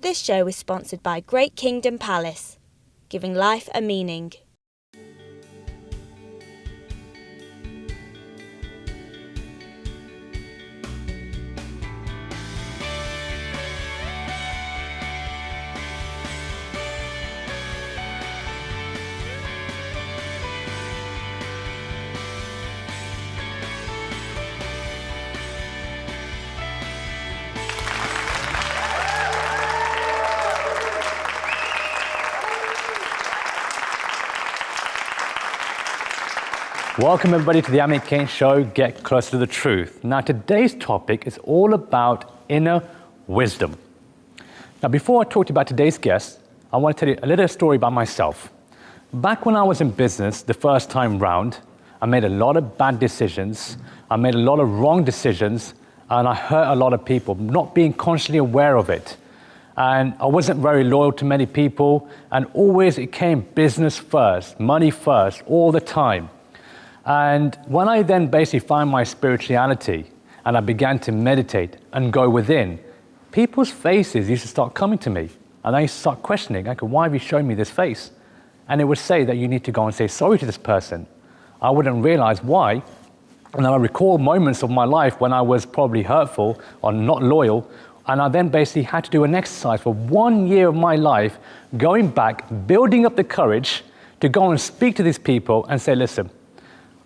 This show is sponsored by Great Kingdom Palace, giving life a meaning. Welcome everybody to the Amit Kainth Show, Get Closer to the Truth. Now today's topic is all about inner wisdom. Now before I talk to you about today's guest, I want to tell you a little story about myself. Back when I was in business the first time round, I made a lot of bad decisions, I made a lot of wrong decisions, and I hurt a lot of people, not being consciously aware of it. And I wasn't very loyal to many people, and always it came business first, money first, all the time. And when I then basically found my spirituality and I began to meditate and go within, people's faces used to start coming to me and I used to start questioning, okay, why have you shown me this face? And it would say that you need to go and say sorry to this person. I wouldn't realize why. And then I recall moments of my life when I was probably hurtful or not loyal, and I then basically had to do an exercise for 1 year of my life, going back, building up the courage to go and speak to these people and say, listen,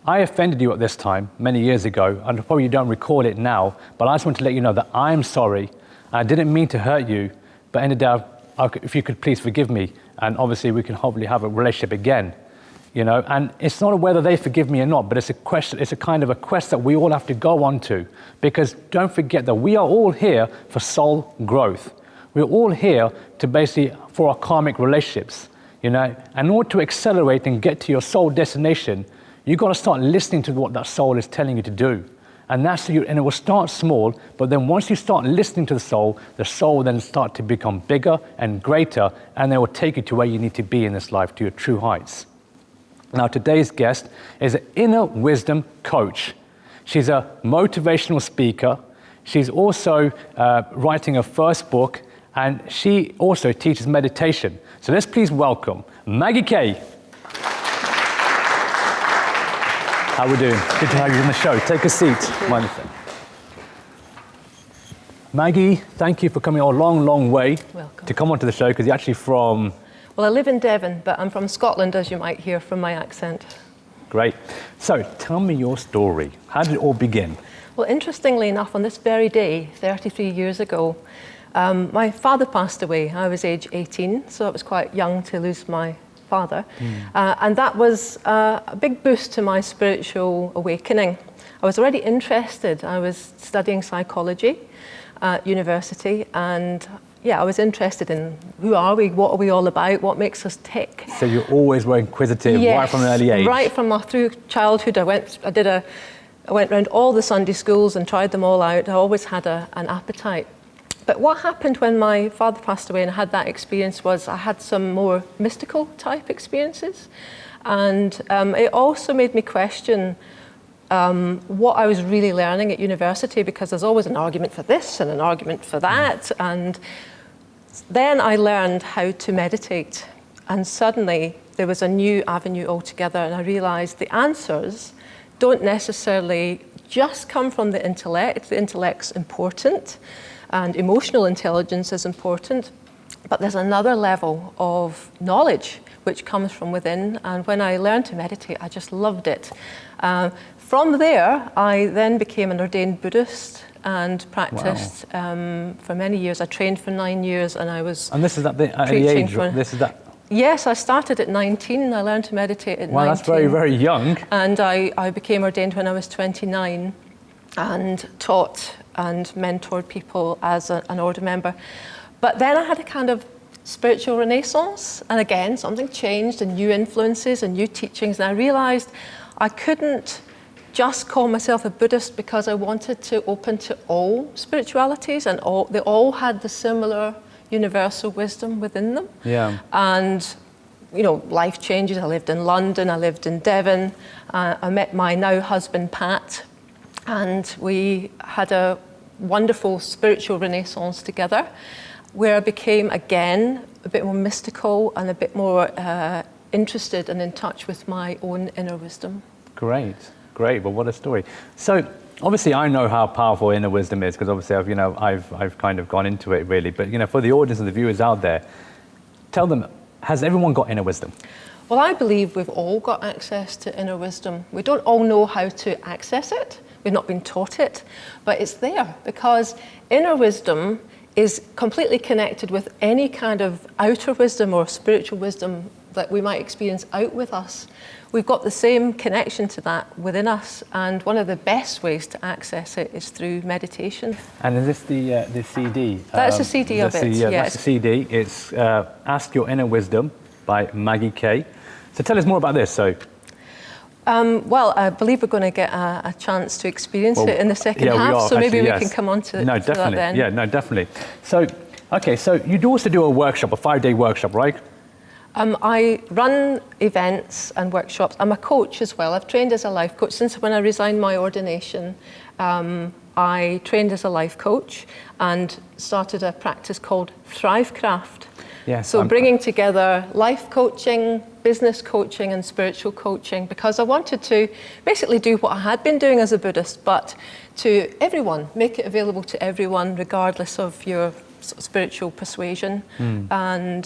I offended you at this time, many years ago, and probably you don't recall it now, but I just want to let you know that I am sorry. I didn't mean to hurt you, but ended up, if you could please forgive me, and obviously we can hopefully have a relationship again. You know, and it's not whether they forgive me or not, but it's a question, it's a kind of a quest that we all have to go on to, because don't forget that we are all here for soul growth. We're all here to basically, for our karmic relationships, you know, and in order to accelerate and get to your soul destination, you've got to start listening to what that soul is telling you to do. And and it will start small, but then once you start listening to the soul will then start to become bigger and greater, and they will take you to where you need to be in this life, to your true heights. Now today's guest is an inner wisdom coach. She's a motivational speaker. She's also writing her first book, and she also teaches meditation. So let's please welcome Maggie Kay. How are we doing? Good to have you on the show. Take a seat. Wonderful. Maggie, thank you for coming a long, long way to come onto the show, because you're actually from... Well, I live in Devon, but I'm from Scotland, as you might hear from my accent. Great. So tell me your story. How did it all begin? Well, interestingly enough, on this very day, 33 years ago, my father passed away. I was age 18, so it was quite young to lose my father. And that was a big boost to my spiritual awakening. I was already interested. I was studying psychology at university, and yeah, I was interested in who are we, what are we all about, what makes us tick. So you always were inquisitive, yes, right from an early age? Right from through childhood. I went around all the Sunday schools and tried them all out. I always had an appetite. But what happened when my father passed away and I had that experience was I had some more mystical type experiences. And it also made me question what I was really learning at university, because there's always an argument for this and an argument for that. And then I learned how to meditate. And suddenly there was a new avenue altogether. And I realized the answers don't necessarily just come from the intellect. The intellect's important, and emotional intelligence is important, but there's another level of knowledge which comes from within, and when I learned to meditate, I just loved it. From there, I then became an ordained Buddhist and practiced for many years. I trained for 9 years, and I was And this is at the age, this is that? Yes, I started at 19. I learned to meditate at 19. Well, that's very, very young. And I became ordained when I was 29 and taught and mentored people as an order member. But then I had a kind of spiritual renaissance, and again something changed, and new influences and new teachings, and I realized I couldn't just call myself a Buddhist because I wanted to open to all spiritualities, and they all had the similar universal wisdom within them. Yeah. And you know, life changes. I lived in London, I lived in Devon, I met my now husband Pat, and we had a wonderful spiritual renaissance together. where I became, again, a bit more mystical and a bit more interested and in touch with my own inner wisdom. Great, great. Well, what a story. So, obviously, I know how powerful inner wisdom is because obviously, I've kind of gone into it really. But for the audience and the viewers out there, tell them, has everyone got inner wisdom? Well, I believe we've all got access to inner wisdom. We don't all know how to access it. We've not been taught it, but it's there because inner wisdom is completely connected with any kind of outer wisdom or spiritual wisdom that we might experience out with us. We've got the same connection to that within us, and one of the best ways to access it is through meditation. And is this the CD? That's the CD of it, yes. That's the CD. It's Ask Your Inner Wisdom by Maggie Kay. So tell us more about this. Well, I believe we're going to get a chance to experience it in the second half, so maybe we can come on to that then. Yeah, no, definitely. So, okay, so you do also do a workshop, a 5-day workshop, right? I run events and workshops. I'm a coach as well. I've trained as a life coach. Since when I resigned my ordination, I trained as a life coach and started a practice called Thrivecraft. Yes, so bringing together life coaching, business coaching and spiritual coaching, because I wanted to basically do what I had been doing as a Buddhist, but to everyone, make it available to everyone regardless of your spiritual persuasion, and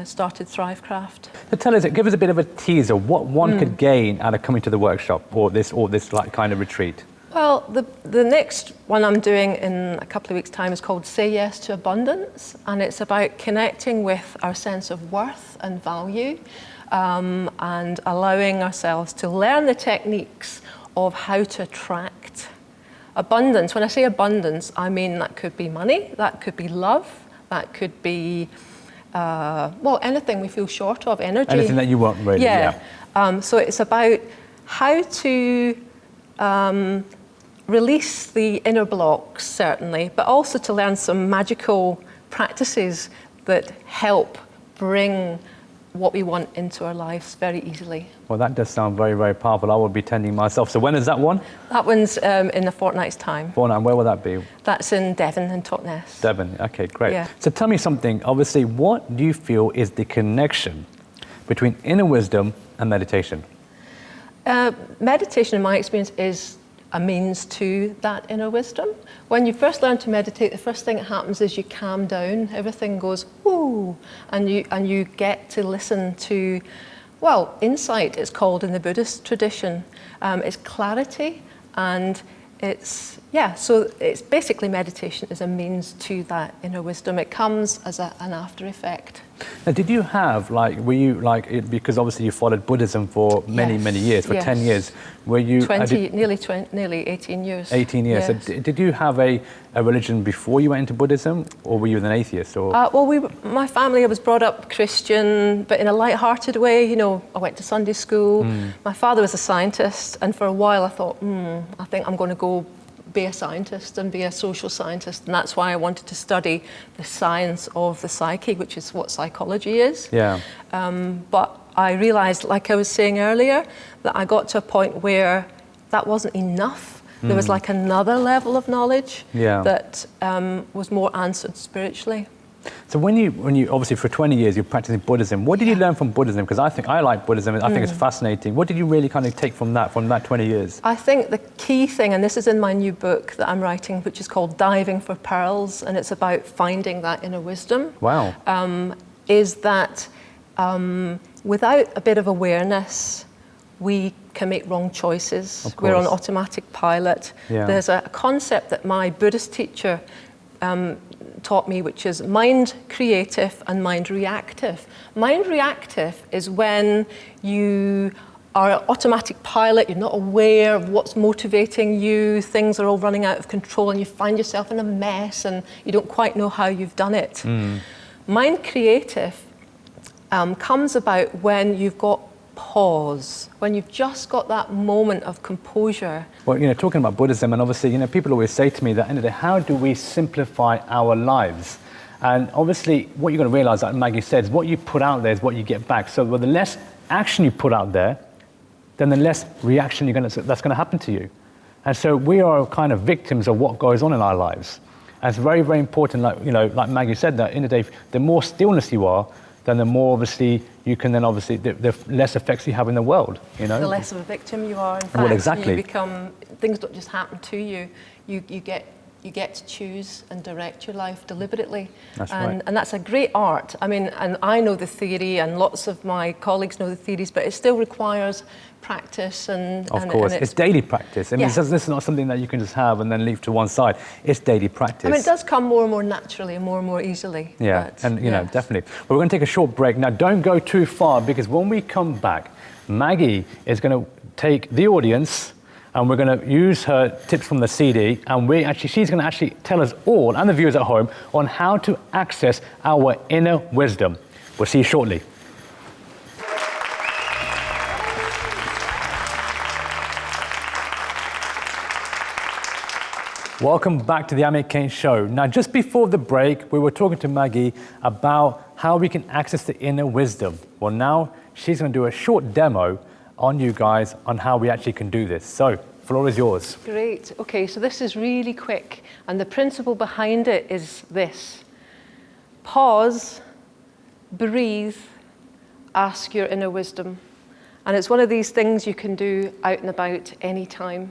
started Thrivecraft. So tell us, give us a bit of a teaser, what one could gain out of coming to the workshop or this like kind of retreat. Well, the next one I'm doing in a couple of weeks' time is called Say Yes to Abundance, and it's about connecting with our sense of worth and value, and allowing ourselves to learn the techniques of how to attract abundance. When I say abundance, I mean that could be money, that could be love, that could be, anything we feel short of, energy. Anything that you want, really, yeah. So it's about how to release the inner blocks, certainly, but also to learn some magical practices that help bring what we want into our lives very easily. Well, that does sound very, very powerful. I will be attending myself. So when is that one? That one's in a fortnight's time. Fortnight, where will that be? That's in Devon and Totnes. Devon, okay, great. Yeah. So tell me something, obviously, what do you feel is the connection between inner wisdom and meditation? Meditation, in my experience, is a means to that inner wisdom. When you first learn to meditate, the first thing that happens is you calm down. Everything goes, ooh, and you get to listen to, insight, it's called in the Buddhist tradition. It's clarity, and so it's basically meditation is a means to that inner wisdom. It comes as an after effect. Now, did you have, because obviously you followed Buddhism for many years, for 10 years, were you... Nearly 18 years. 18 years. Yes. So did you have a religion before you went into Buddhism, or were you an atheist? Or? My family, I was brought up Christian, but in a light-hearted way. I went to Sunday school. My father was a scientist, and for a while I thought, I think I'm going to go be a scientist and be a social scientist, and that's why I wanted to study the science of the psyche, which is what psychology is. Yeah. But I realized, like I was saying earlier, that I got to a point where that wasn't enough. There was like another level of knowledge that was more answered spiritually. So when you obviously for 20 years you're practicing Buddhism, what did you learn from Buddhism? Because I like Buddhism, I think it's fascinating. What did you really kind of take from that 20 years? I think the key thing, and this is in my new book that I'm writing, which is called Diving for Pearls, and it's about finding that inner wisdom. Wow. Is that without a bit of awareness, we can make wrong choices. We're on automatic pilot. Yeah. There's a concept that my Buddhist teacher taught me, which is mind creative and mind reactive. Mind reactive is when you are an automatic pilot, you're not aware of what's motivating you, things are all running out of control, and you find yourself in a mess and you don't quite know how you've done it. Mind creative comes about when you've got pause, when you've just got that moment of composure. Well, talking about Buddhism, and obviously, people always say to me that, how do we simplify our lives? And obviously, what you're going to realize, like Maggie said, is what you put out there is what you get back. So the less action you put out there, then the less reaction that's going to happen to you. And so we are kind of victims of what goes on in our lives. And it's very, very important, like Maggie said, that in the day, the more stillness you are, then the more obviously you can then obviously, the less effects you have in the world, The less of a victim you are, in fact. Well, exactly. You become, things don't just happen to you. You get to choose and direct your life deliberately. That's right. And that's a great art. I mean, and I know the theory, and lots of my colleagues know the theories, but it still requires practice and of course, it's daily practice. I mean, Yeah. this is not something that you can just have and then leave to one side. It's daily practice. I mean, it does come more and more naturally and more easily. Yeah, but, and definitely. But we're going to take a short break. Now, don't go too far, because when we come back, Maggie is going to take the audience and we're going to use her tips from the CD, and she's going to actually tell us all, and the viewers at home, on how to access our inner wisdom. We'll see you shortly. Welcome back to the Amit Kainth Show. Now, just before the break, we were talking to Maggie about how we can access the inner wisdom. Well, now she's going to do a short demo on you guys on how we actually can do this. So, floor is yours. Great. Okay, so this is really quick, and the principle behind it is this: pause, breathe, ask your inner wisdom. And it's one of these things you can do out and about anytime.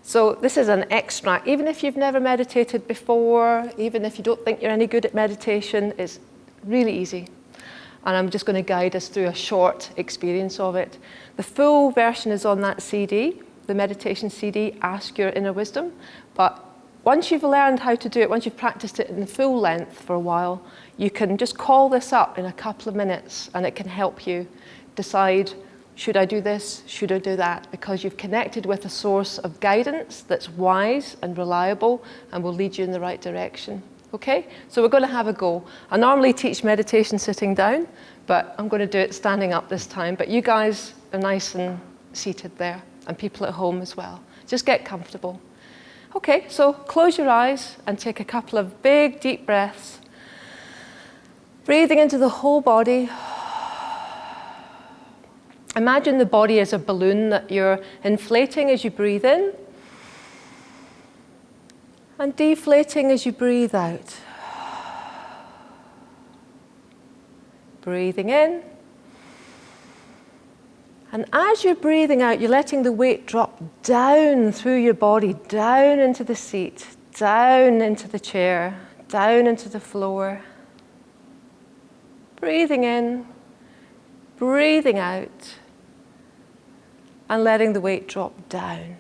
So this is an extract. Even if you've never meditated before, even if you don't think you're any good at meditation, it's really easy. And I'm just going to guide us through a short experience of it. The full version is on that CD, the meditation CD, Ask Your Inner Wisdom. But once you've learned how to do it, once you've practiced it in full length for a while, you can just call this up in a couple of minutes, and it can help you decide, should I do this? Should I do that? Because you've connected with a source of guidance that's wise and reliable and will lead you in the right direction. Okay? So we're going to have a go. I normally teach meditation sitting down, but I'm going to do it standing up this time. But you guys are nice and seated there, and people at home as well. Just get comfortable. Okay, so close your eyes and take a couple of big, deep breaths. Breathing into the whole body. Imagine the body as a balloon that you're inflating as you breathe in and deflating as you breathe out. Breathing in. And as you're breathing out, you're letting the weight drop down through your body, down into the seat, down into the chair, down into the floor. Breathing in, breathing out, and letting the weight drop down.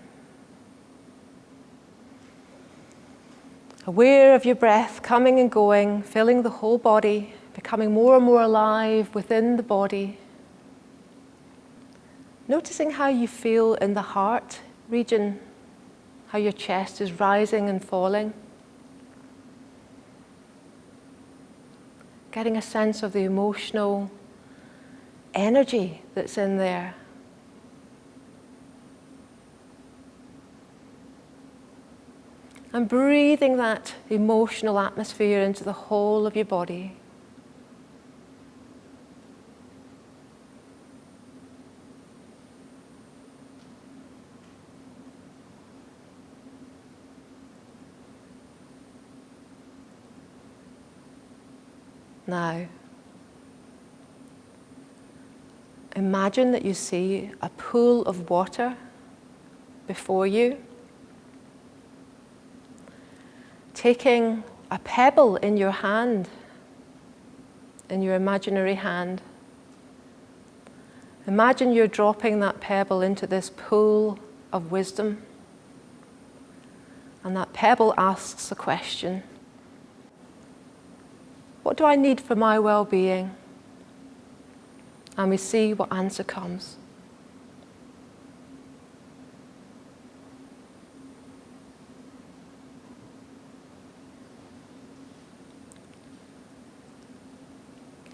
Aware of your breath coming and going, filling the whole body, becoming more and more alive within the body. Noticing how you feel in the heart region, how your chest is rising and falling. Getting a sense of the emotional energy that's in there. And breathing that emotional atmosphere into the whole of your body. Now, imagine that you see a pool of water before you. Taking a pebble in your hand, in your imaginary hand. Imagine you're dropping that pebble into this pool of wisdom. And that pebble asks a question. What do I need for my well-being? And we see what answer comes.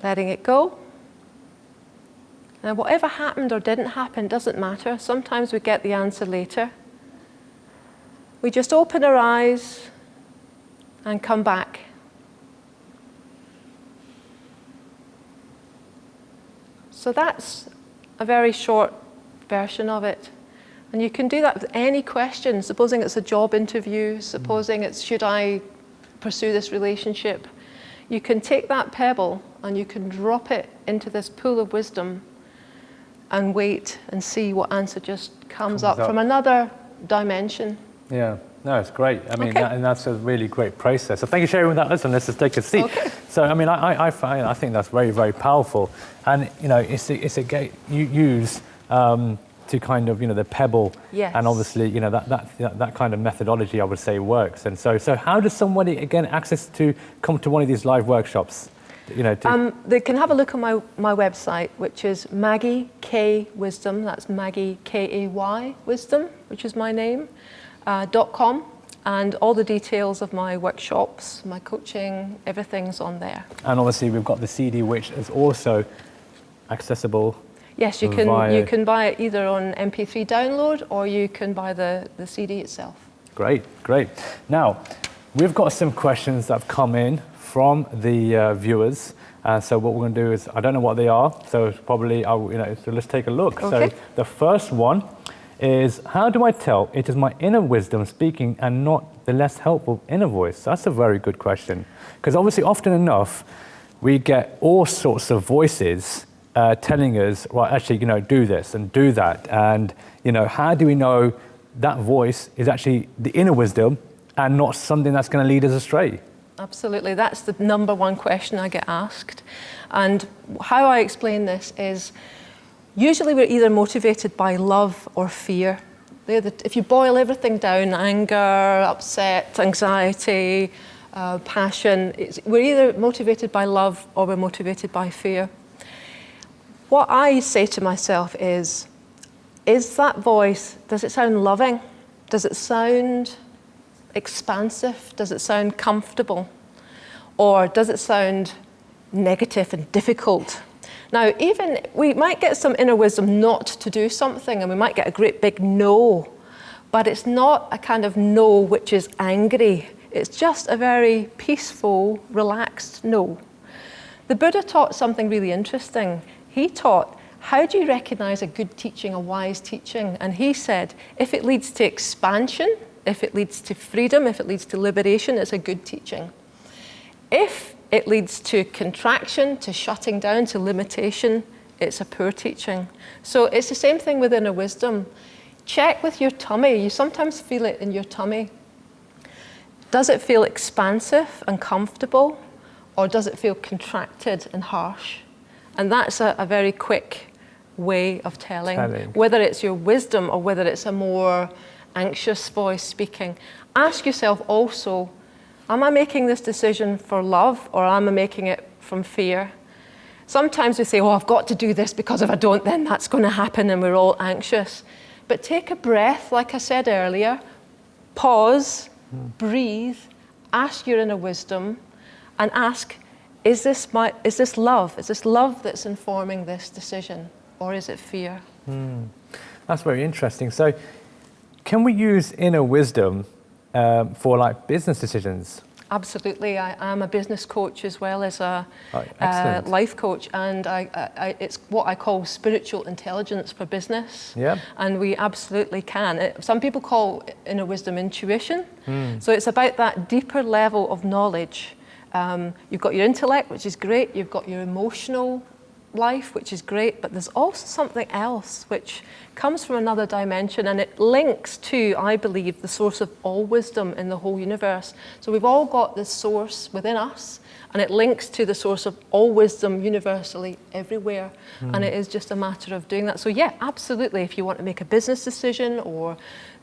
Letting it go. And whatever happened or didn't happen doesn't matter. Sometimes we get the answer later. We just open our eyes and come back. So that's a very short version of it. And you can do that with any question. Supposing it's a job interview, supposing it's should I pursue this relationship, you can take that pebble and you can drop it into this pool of wisdom and wait and see what answer just comes up from another dimension. Yeah, no, it's great. I mean, Okay. and that's a really great process. So thank you for sharing with that. Listen, let's just take a seat. Okay. So, I mean, I think that's very, very powerful. And, you know, it's a gate you use to kind of, you know, the pebble. Yes. And obviously, you know, that kind of methodology, I would say, works. And so how does somebody, again, access to come to one of these live workshops? You know, they can have a look on my website, which is Maggie Kay Wisdom. That's Maggie Kay Wisdom, which is my name, .com, and all the details of my workshops, my coaching, everything's on there. And obviously, we've got the CD, which is also accessible. Yes, you can buy it either on MP3 download or you can buy the CD itself. Great, great. Now, we've got some questions that have come in from the viewers. So what we're going to do is, I don't know what they are, so probably, so let's take a look. Okay. So the first one is, how do I tell it is my inner wisdom speaking and not the less helpful inner voice? That's a very good question. Because obviously, often enough, we get all sorts of voices telling us, well, actually, you know, do this and do that. And, you know, how do we know that voice is actually the inner wisdom and not something that's going to lead us astray? Absolutely, that's the number one question I get asked. And how I explain this is, usually we're either motivated by love or fear. If you boil everything down, anger, upset, anxiety, passion, we're either motivated by love or we're motivated by fear. What I say to myself is that voice, does it sound loving? Does it sound expansive? Does it sound comfortable? Or does it sound negative and difficult? Now, even we might get some inner wisdom not to do something, and we might get a great big no, but it's not a kind of no which is angry. It's just a very peaceful, relaxed no. The Buddha taught something really interesting. He taught, how do you recognize a good teaching, a wise teaching? And he said, if it leads to expansion, if it leads to freedom, if it leads to liberation, it's a good teaching. If it leads to contraction, to shutting down, to limitation, it's a poor teaching. So it's the same thing with inner wisdom. Check with your tummy. You sometimes feel it in your tummy. Does it feel expansive and comfortable, or does it feel contracted and harsh? And that's a very quick way of telling whether it's your wisdom or whether it's a more anxious voice speaking. Ask yourself also, am I making this decision for love or am I making it from fear? Sometimes we say, oh, I've got to do this because if I don't, then that's going to happen, and we're all anxious. But take a breath, like I said earlier, pause, breathe, ask your inner wisdom, and ask, is this love? Is this love that's informing this decision, or is it fear? That's very interesting. So, can we use inner wisdom for like business decisions? Absolutely. I am a business coach as well as a life coach, and it's what I call spiritual intelligence for business. Yeah. And we absolutely can. Some people call inner wisdom intuition. So it's about that deeper level of knowledge. You've got your intellect, which is great. You've got your emotional life, which is great, but there's also something else which comes from another dimension, and it links to, I believe, the source of all wisdom in the whole universe. So we've all got this source within us, and it links to the source of all wisdom universally everywhere, and it is just a matter of doing that. So yeah, absolutely, if you want to make a business decision, or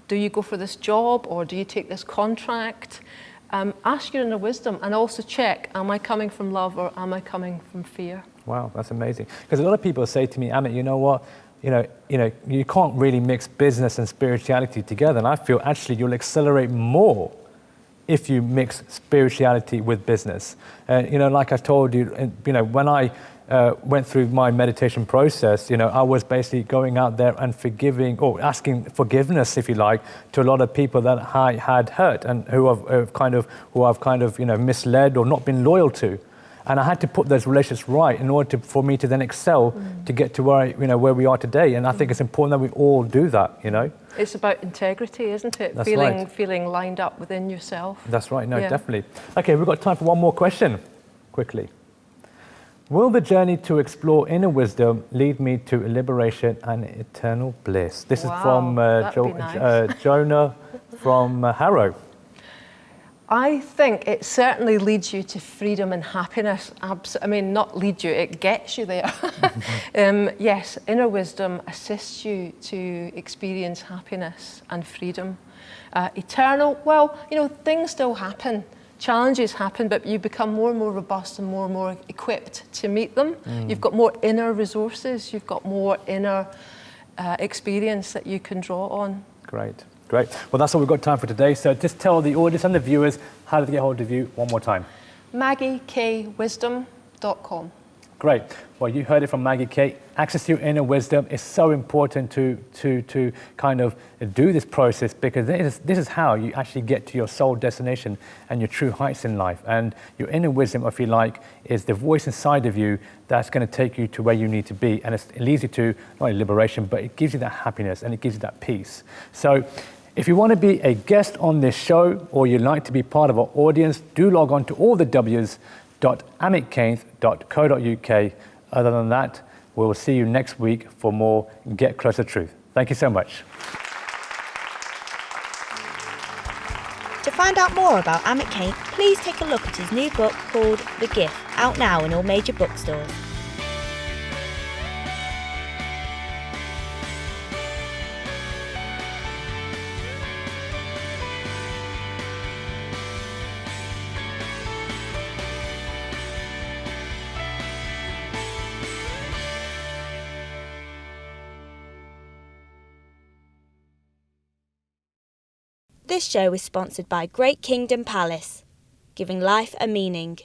do you go for this job, or do you take this contract, ask your inner wisdom, and also check, am I coming from love or am I coming from fear? Wow, that's amazing. Because a lot of people say to me, Amit, you know what? You can't really mix business and spirituality together. And I feel actually you'll accelerate more if you mix spirituality with business. Like I told you, when I went through my meditation process, I was basically going out there and forgiving, or asking forgiveness, if you like, to a lot of people that I had hurt and who I've kind of misled or not been loyal to. And I had to put those relationships right in order for me to then excel to get to where we are today. And I think it's important that we all do that, It's about integrity, isn't it? That's feeling right. feeling lined up within yourself. That's right, no, Yeah. definitely. Okay, we've got time for one more question, quickly. Will the journey to explore inner wisdom lead me to liberation and eternal bliss? This Wow, is from that'd be nice. Jonah from Harrow. I think it certainly leads you to freedom and happiness. I mean, not lead you, it gets you there. Yes, inner wisdom assists you to experience happiness and freedom. Eternal, well, things still happen. Challenges happen, but you become more and more robust and more equipped to meet them. You've got more inner resources, you've got more inner experience that you can draw on. Great. Well, that's all we've got time for today. So just tell the audience and the viewers how to get hold of you one more time. MaggieKayWisdom.com. Great. Well, you heard it from Maggie Kay. Access to your inner wisdom is so important to kind of do this process, because this is how you actually get to your soul destination and your true heights in life. And your inner wisdom, if you like, is the voice inside of you that's going to take you to where you need to be. And it leads you to not only liberation, but it gives you that happiness and it gives you that peace. So if you want to be a guest on this show, or you'd like to be part of our audience, do log on to all the w's.amitkainth.co.uk. Other than that, we'll see you next week for more Get Closer to Truth. Thank you so much. To find out more about Amit Kainth, please take a look at his new book called The Gift, out now in all major bookstores. This show is sponsored by Great Kingdom Palace, giving life a meaning.